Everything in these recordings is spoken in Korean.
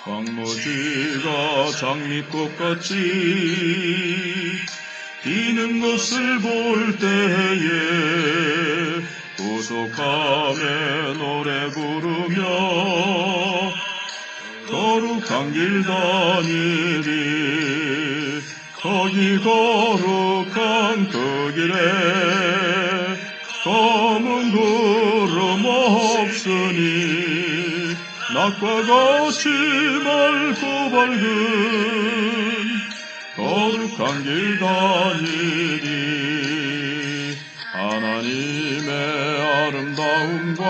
황무지가 장미꽃같이 피는 것을 볼 때에 구속함에 노래 부르며 거룩한 길 다니리. 거기 거룩한 그 길에 검은 구름 없으니 낮과 같이 맑고 밝은 거룩한 길 다니리. 하나님의 아름다움과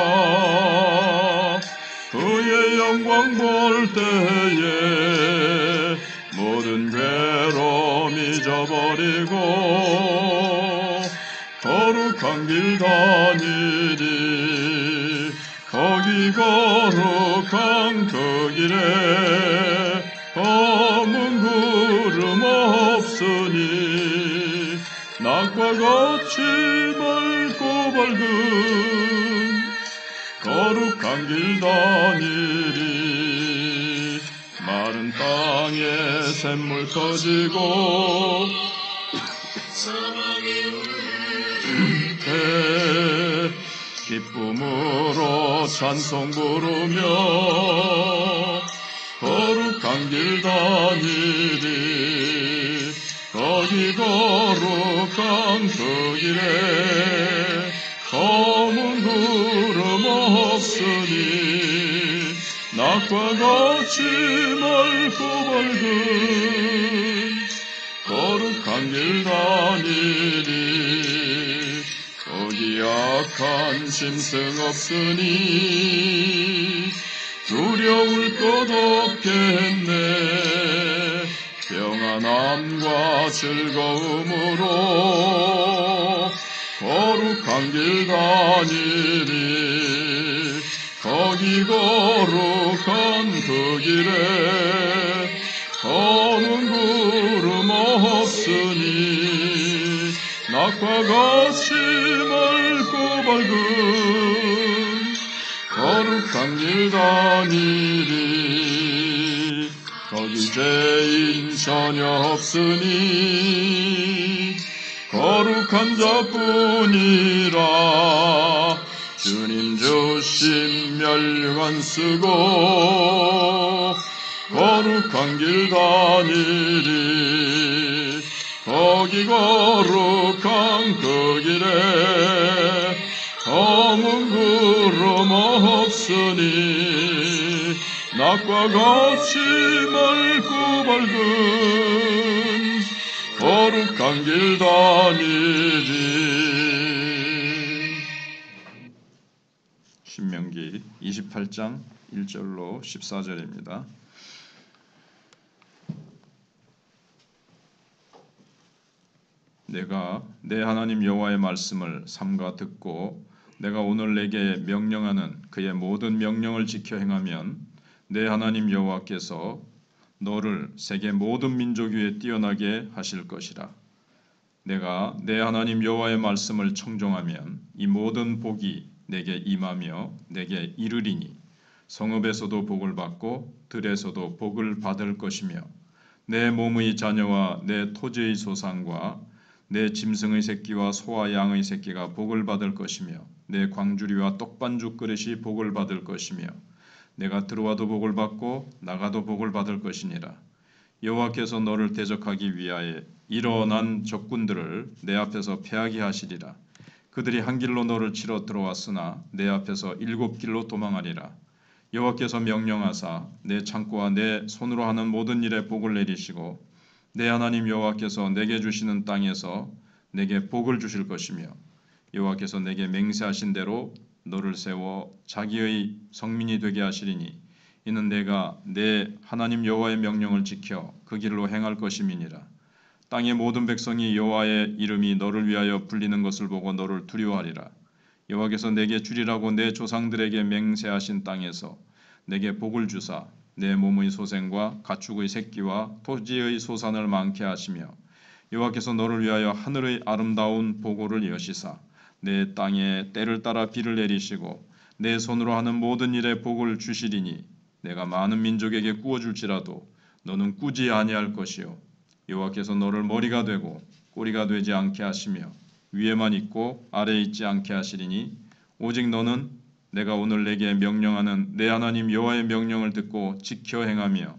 그의 영광 볼 때에 모든 괴로움 잊어버리고 거룩한 길 다니리. 거기 거룩한 그 길에 검은 구름 없으니 낮과 같이 맑고 밝은 거룩한 길 다니리. 마른 땅에 샘물 터지고 기쁨으로 찬송 부르며 거룩한 길 다니리. 거기 거룩한 그 길에 검은 구름 없으니 낮과 같이 맑고 밝은 거룩한 길 다니리. 거기 악한 짐승 없으니 두려울 것 없겠네. 평안함과 즐거움으로 거룩한 길 다니리. 거기 거룩한 그 길에 검은 구름 없으니 낮과 같이 맑고 밝은 거룩한 길 다니리. 거기 죄인 전혀 없으니 거룩한 자뿐이라. 주님 주신 멸관 쓰고 거룩한 길 다니리. 거기 거룩한 그 길에 검은 구름 없으니 낮과 같이 맑고 밝은 거룩한 길 다니리. 신명기 28장 1절로 14절입니다. 내가 내 하나님 여호와의 말씀을 삼가 듣고 내가 오늘 내게 명령하는 그의 모든 명령을 지켜 행하면 내 하나님 여호와께서 너를 세계 모든 민족 위에 뛰어나게 하실 것이라. 내가 내 하나님 여호와의 말씀을 청종하면 이 모든 복이 내게 임하며 내게 이르리니 성읍에서도 복을 받고 들에서도 복을 받을 것이며 내 몸의 자녀와 내 토지의 소산과 내 짐승의 새끼와 소와 양의 새끼가 복을 받을 것이며 내 광주리와 떡반죽 그릇이 복을 받을 것이며 내가 들어와도 복을 받고 나가도 복을 받을 것이니라. 여호와께서 너를 대적하기 위하여 일어난 적군들을 내 앞에서 패하게 하시리라. 그들이 한 길로 너를 치러 들어왔으나 내 앞에서 7길로 도망하리라. 여호와께서 명령하사 내 창고와 내 손으로 하는 모든 일에 복을 내리시고 내 하나님 여호와께서 내게 주시는 땅에서 내게 복을 주실 것이며 여호와께서 내게 맹세하신 대로 너를 세워 자기의 성민이 되게 하시리니 이는 내가 내 하나님 여호와의 명령을 지켜 그 길로 행할 것임이니라. 땅의 모든 백성이 여호와의 이름이 너를 위하여 불리는 것을 보고 너를 두려워하리라. 여호와께서 내게 주리라고 내 조상들에게 맹세하신 땅에서 내게 복을 주사 내 몸의 소생과 가축의 새끼와 토지의 소산을 많게 하시며 여호와께서 너를 위하여 하늘의 아름다운 보고를 여시사 내 땅에 때를 따라 비를 내리시고 내 손으로 하는 모든 일에 복을 주시리니 내가 많은 민족에게 구워줄지라도 너는 꾸지 아니할 것이요 여호와께서 너를 머리가 되고 꼬리가 되지 않게 하시며 위에만 있고 아래에 있지 않게 하시리니 오직 너는 내가 오늘 내게 명령하는 내 하나님 여호와의 명령을 듣고 지켜 행하며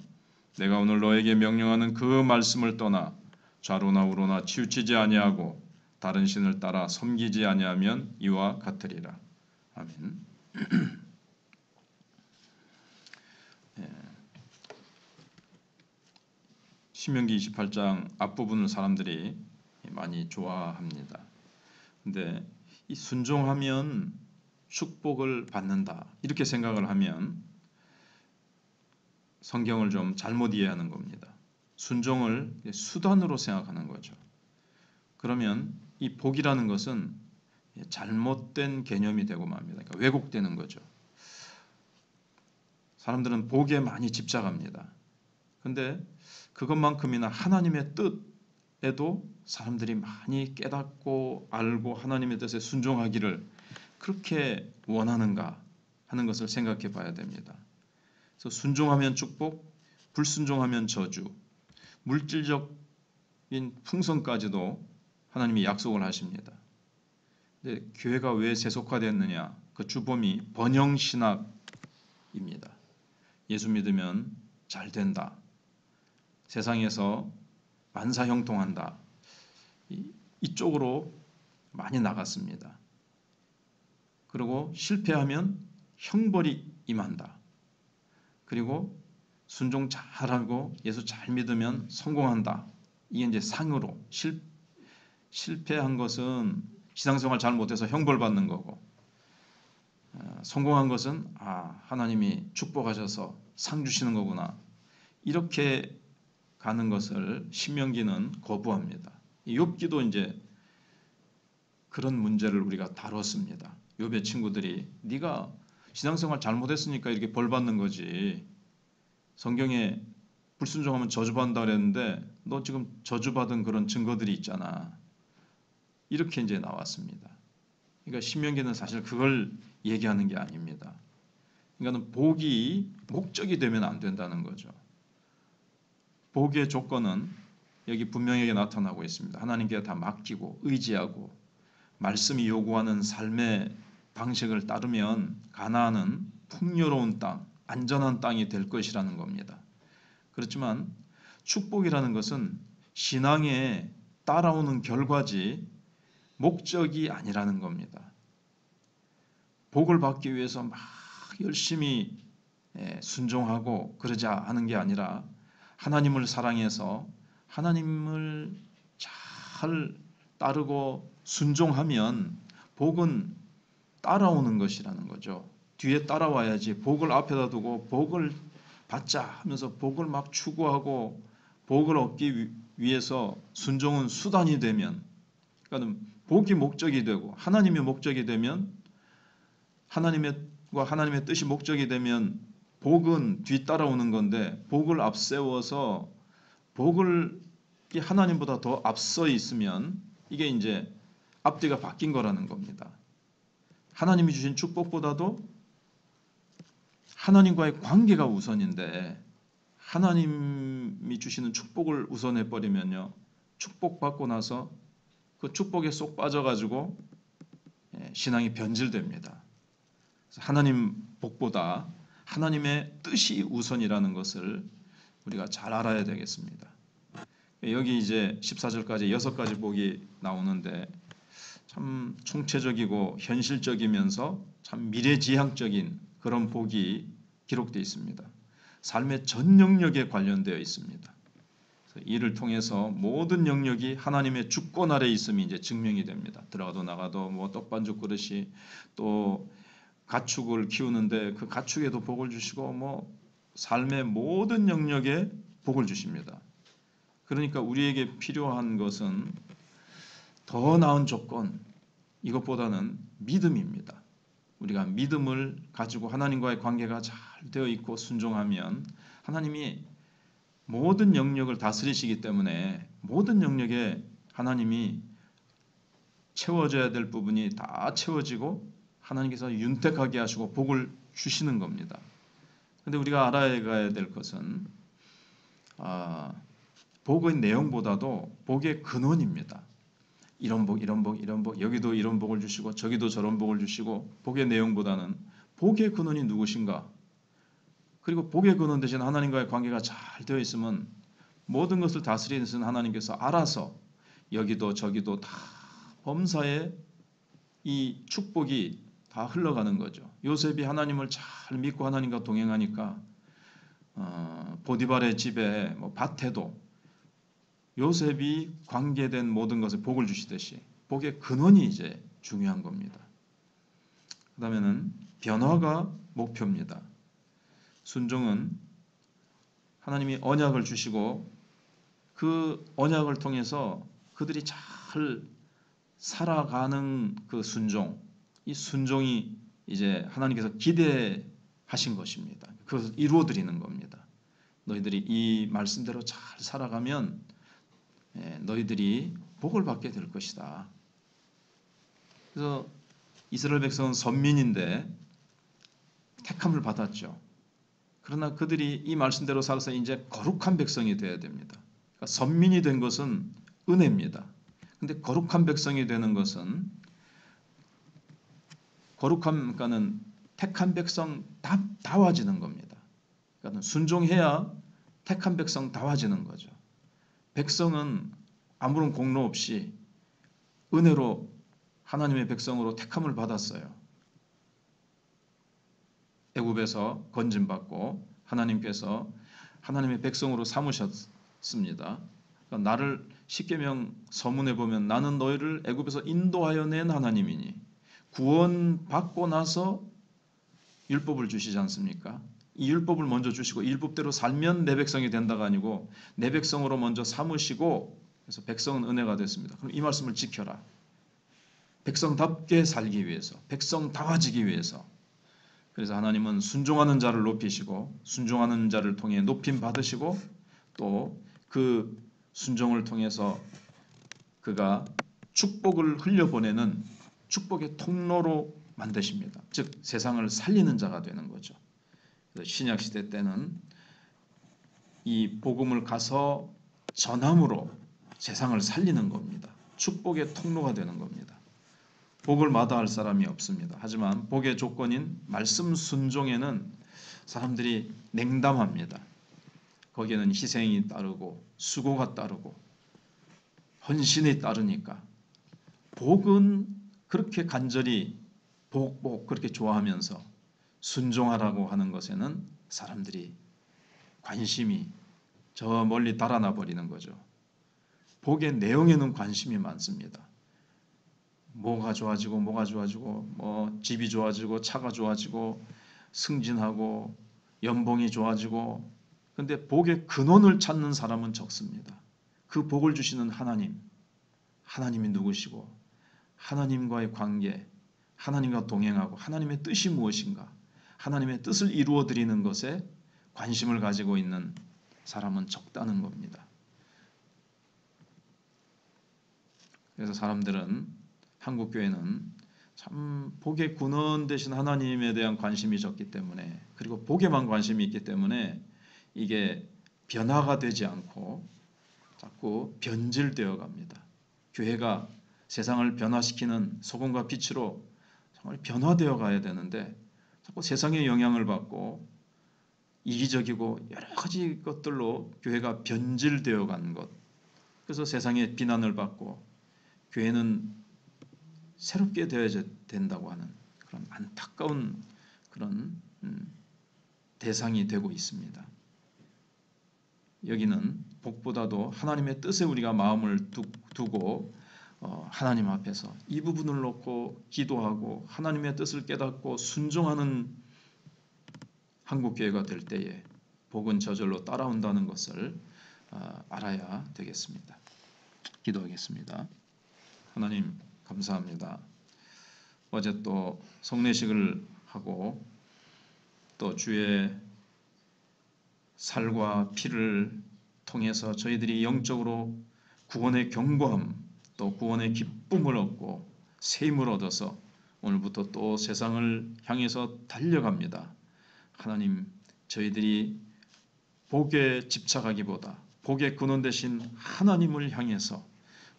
내가 오늘 너에게 명령하는 그 말씀을 떠나 좌로나 우로나 치우치지 아니하고 다른 신을 따라 섬기지 아니하면 이와 같으리라. 아멘. 신명기 28장 앞부분을 사람들이 많이 좋아합니다. 근데 이 순종하면 축복을 받는다 이렇게 생각을 하면 성경을 좀 잘못 이해하는 겁니다. 순종을 수단으로 생각하는 거죠. 그러면 이 복이라는 것은 잘못된 개념이 되고 맙니다. 그러니까 왜곡되는 거죠. 사람들은 복에 많이 집착합니다. 근데 그것만큼이나 하나님의 뜻에도 사람들이 많이 깨닫고 알고 하나님의 뜻에 순종하기를 그렇게 원하는가 하는 것을 생각해 봐야 됩니다. 그래서 순종하면 축복, 불순종하면 저주, 물질적인 풍성까지도 하나님이 약속을 하십니다. 근데 교회가 왜 세속화됐느냐? 그 주범이 번영신학입니다. 예수 믿으면 잘 된다. 세상에서 만사형통한다. 이쪽으로 많이 나갔습니다. 그리고 실패하면 형벌이 임한다. 그리고 순종 잘하고 예수 잘 믿으면 성공한다. 이게 이제 상으로 실패한 것은 신앙생활 잘 못해서 형벌 받는 거고 성공한 것은 하나님이 축복하셔서 상 주시는 거구나. 이렇게 가는 것을 신명기는 거부합니다. 욥기도 이제 그런 문제를 우리가 다뤘습니다. 욥의 친구들이 네가 신앙생활 잘못했으니까 이렇게 벌 받는 거지. 성경에 불순종하면 저주받는다 그랬는데 너 지금 저주받은 그런 증거들이 있잖아. 이렇게 이제 나왔습니다. 그러니까 신명기는 사실 그걸 얘기하는 게 아닙니다. 그러니까 복이 목적이 되면 안 된다는 거죠. 복의 조건은 여기 분명하게 나타나고 있습니다. 하나님께 다 맡기고 의지하고 말씀이 요구하는 삶의 방식을 따르면 가나안은 풍요로운 땅, 안전한 땅이 될 것이라는 겁니다. 그렇지만 축복이라는 것은 신앙에 따라오는 결과지 목적이 아니라는 겁니다. 복을 받기 위해서 막 열심히 순종하고 그러자 하는 게 아니라 하나님을 사랑해서 하나님을 잘 따르고 순종하면 복은 따라오는 것이라는 거죠. 뒤에 따라와야지 복을 앞에다 두고 복을 받자 하면서 복을 막 추구하고 복을 얻기 위해서 순종은 수단이 되면 그러니까 복이 목적이 되고 하나님이 목적이 되면 하나님의 뜻이 목적이 되면 복은 뒤따라오는 건데 복을 앞세워서 복을 하나님보다 더 앞서 있으면 이게 이제 앞뒤가 바뀐 거라는 겁니다. 하나님이 주신 축복보다도 하나님과의 관계가 우선인데 하나님이 주시는 축복을 우선해 버리면요. 축복받고 나서 그 축복에 쏙 빠져가지고 신앙이 변질됩니다. 하나님 복보다 하나님의 뜻이 우선이라는 것을 우리가 잘 알아야 되겠습니다. 여기 이제 14절까지 6가지 복이 나오는데 참 총체적이고 현실적이면서 참 미래지향적인 그런 복이 기록되어 있습니다. 삶의 전 영역에 관련되어 있습니다. 이를 통해서 모든 영역이 하나님의 주권 아래 있음이 이제 증명이 됩니다. 들어가도 나가도 뭐 떡반죽 그릇이 또 가축을 키우는데 그 가축에도 복을 주시고 뭐 삶의 모든 영역에 복을 주십니다. 그러니까 우리에게 필요한 것은 더 나은 조건 이것보다는 믿음입니다. 우리가 믿음을 가지고 하나님과의 관계가 잘 되어 있고 순종하면 하나님이 모든 영역을 다스리시기 때문에 모든 영역에 하나님이 채워져야 될 부분이 다 채워지고 하나님께서 윤택하게 하시고 복을 주시는 겁니다. 근데 우리가 알아가야 될 것은 복의 내용보다도 복의 근원입니다. 이런 복, 이런 복, 이런 복, 여기도 이런 복을 주시고 저기도 저런 복을 주시고 복의 내용보다는 복의 근원이 누구신가? 그리고 복의 근원 대신 하나님과의 관계가 잘 되어 있으면 모든 것을 다스리는 하나님께서 알아서 여기도 저기도 다 범사에 이 축복이 다 흘러가는 거죠. 요셉이 하나님을 잘 믿고 하나님과 동행하니까 보디발의 집에 밭에도 요셉이 관계된 모든 것에 복을 주시듯이 복의 근원이 이제 중요한 겁니다. 그 다음에는 변화가 목표입니다. 순종은 하나님이 언약을 주시고 그 언약을 통해서 그들이 잘 살아가는 그 순종, 이 순종이 이제 하나님께서 기대하신 것입니다. 그것을 이루어 드리는 겁니다. 너희들이 이 말씀대로 잘 살아가면 너희들이 복을 받게 될 것이다. 그래서 이스라엘 백성은 선민인데 택함을 받았죠. 그러나 그들이 이 말씀대로 살아서 이제 거룩한 백성이 되어야 됩니다. 그러니까 선민이 된 것은 은혜입니다. 근데 거룩한 백성이 되는 것은 거룩함과는 택한 백성 다워지는 겁니다. 그러니까 순종해야 택한 백성 다워지는 거죠. 백성은 아무런 공로 없이 은혜로 하나님의 백성으로 택함을 받았어요. 애굽에서 건짐받고 하나님께서 하나님의 백성으로 삼으셨습니다. 그러니까 나를 십계명 서문에 보면 나는 너희를 애굽에서 인도하여 낸 하나님이니 구원받고 나서 율법을 주시지 않습니까? 이 율법을 먼저 주시고 율법대로 살면 내 백성이 된다가 아니고 내 백성으로 먼저 삼으시고 그래서 백성은 은혜가 됐습니다. 그럼 이 말씀을 지켜라. 백성답게 살기 위해서, 백성다워지기 위해서. 그래서 하나님은 순종하는 자를 높이시고 순종하는 자를 통해 높임 받으시고 또 그 순종을 통해서 그가 축복을 흘려보내는 축복의 통로로 만드십니다. 즉 세상을 살리는 자가 되는 거죠. 그래서 신약 시대 때는 이 복음을 가서 전함으로 세상을 살리는 겁니다. 축복의 통로가 되는 겁니다. 복을 마다할 사람이 없습니다. 하지만 복의 조건인 말씀 순종에는 사람들이 냉담합니다. 거기에는 희생이 따르고 수고가 따르고 헌신이 따르니까 복은 그렇게 간절히 복 그렇게 좋아하면서 순종하라고 하는 것에는 사람들이 관심이 저 멀리 달아나 버리는 거죠. 복의 내용에는 관심이 많습니다. 뭐가 좋아지고 뭐 집이 좋아지고 차가 좋아지고 승진하고 연봉이 좋아지고 근데 복의 근원을 찾는 사람은 적습니다. 그 복을 주시는 하나님이 누구시고 하나님과의 관계, 하나님과 동행하고 하나님의 뜻이 무엇인가 하나님의 뜻을 이루어 드리는 것에 관심을 가지고 있는 사람은 적다는 겁니다. 그래서 사람들은 한국교회는 참 복의 근원 되신 하나님에 대한 관심이 적기 때문에 그리고 복에만 관심이 있기 때문에 이게 변화가 되지 않고 자꾸 변질되어 갑니다. 교회가 세상을 변화시키는 소금과 빛으로 정말 변화되어 가야 되는데 자꾸 세상의 영향을 받고 이기적이고 여러 가지 것들로 교회가 변질되어 간 것. 그래서 세상의 비난을 받고 교회는 새롭게 되어야 된다고 하는 그런 안타까운 그런 대상이 되고 있습니다. 여기는 복보다도 하나님의 뜻에 우리가 마음을 두고 하나님 앞에서 이 부분을 놓고 기도하고 하나님의 뜻을 깨닫고 순종하는 한국교회가 될 때에 복은 저절로 따라온다는 것을 알아야 되겠습니다. 기도하겠습니다. 하나님 감사합니다. 어제 또 성례식을 하고 또 주의 살과 피를 통해서 저희들이 영적으로 구원의 견고함 또 구원의 기쁨을 얻고 새 힘을 얻어서 오늘부터 또 세상을 향해서 달려갑니다. 하나님 저희들이 복에 집착하기보다 복의 근원 되신 하나님을 향해서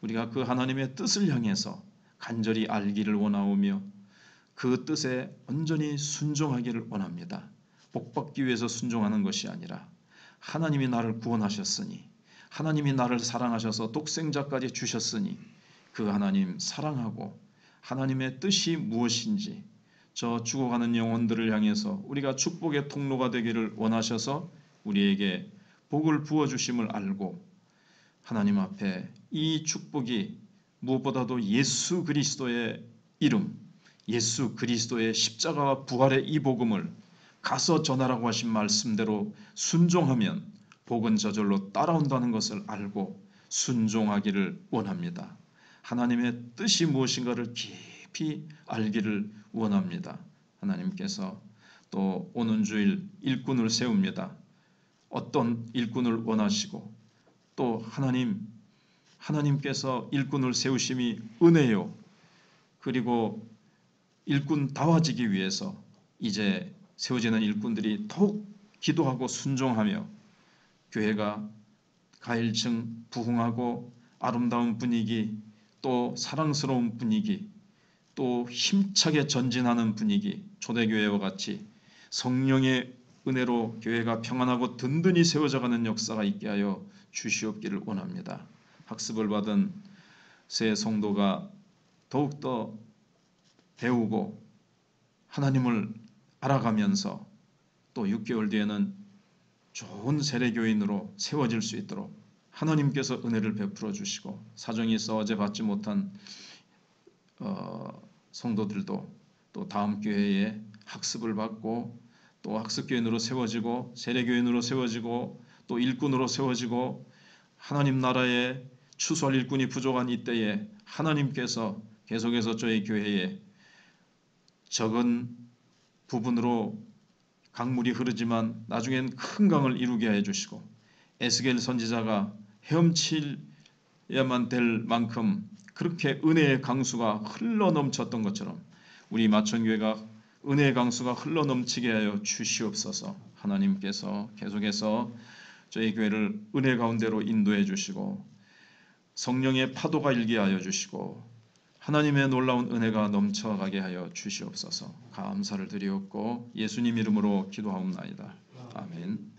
우리가 그 하나님의 뜻을 향해서 간절히 알기를 원하오며 그 뜻에 온전히 순종하기를 원합니다. 복받기 위해서 순종하는 것이 아니라 하나님이 나를 구원하셨으니 하나님이 나를 사랑하셔서 독생자까지 주셨으니 그 하나님 사랑하고 하나님의 뜻이 무엇인지 저 죽어가는 영혼들을 향해서 우리가 축복의 통로가 되기를 원하셔서 우리에게 복을 부어주심을 알고 하나님 앞에 이 축복이 무엇보다도 예수 그리스도의 이름, 예수 그리스도의 십자가와 부활의 이 복음을 가서 전하라고 하신 말씀대로 순종하면 복은 저절로 따라온다는 것을 알고 순종하기를 원합니다. 하나님의 뜻이 무엇인가를 깊이 알기를 원합니다. 하나님께서 또 오는 주일 일꾼을 세웁니다. 어떤 일꾼을 원하시고 또 하나님께서 일꾼을 세우심이 은혜요. 그리고 일꾼다워지기 위해서 이제 세워지는 일꾼들이 더욱 기도하고 순종하며 교회가 가일층 부흥하고 아름다운 분위기 또 사랑스러운 분위기 또 힘차게 전진하는 분위기 초대교회와 같이 성령의 은혜로 교회가 평안하고 든든히 세워져가는 역사가 있게 하여 주시옵기를 원합니다. 학습을 받은 새 성도가 더욱더 배우고 하나님을 알아가면서 또 6개월 뒤에는 좋은 세례교인으로 세워질 수 있도록 하나님께서 은혜를 베풀어 주시고 사정이 있어 어제 받지 못한 성도들도 또 다음 교회에 학습을 받고 또 학습교인으로 세워지고 세례교인으로 세워지고 또 일꾼으로 세워지고 하나님 나라에 추수할 일꾼이 부족한 이때에 하나님께서 계속해서 저희 교회에 적은 부분으로 강물이 흐르지만 나중엔 큰 강을 이루게 해주시고 에스겔 선지자가 헤엄치야만 될 만큼 그렇게 은혜의 강수가 흘러넘쳤던 것처럼 우리 마천교회가 은혜의 강수가 흘러넘치게 하여 주시옵소서. 하나님께서 계속해서 저희 교회를 은혜 가운데로 인도해 주시고 성령의 파도가 일게 하여 주시고 하나님의 놀라운 은혜가 넘쳐가게 하여 주시옵소서. 감사를 드리옵고 예수님 이름으로 기도하옵나이다. 아멘.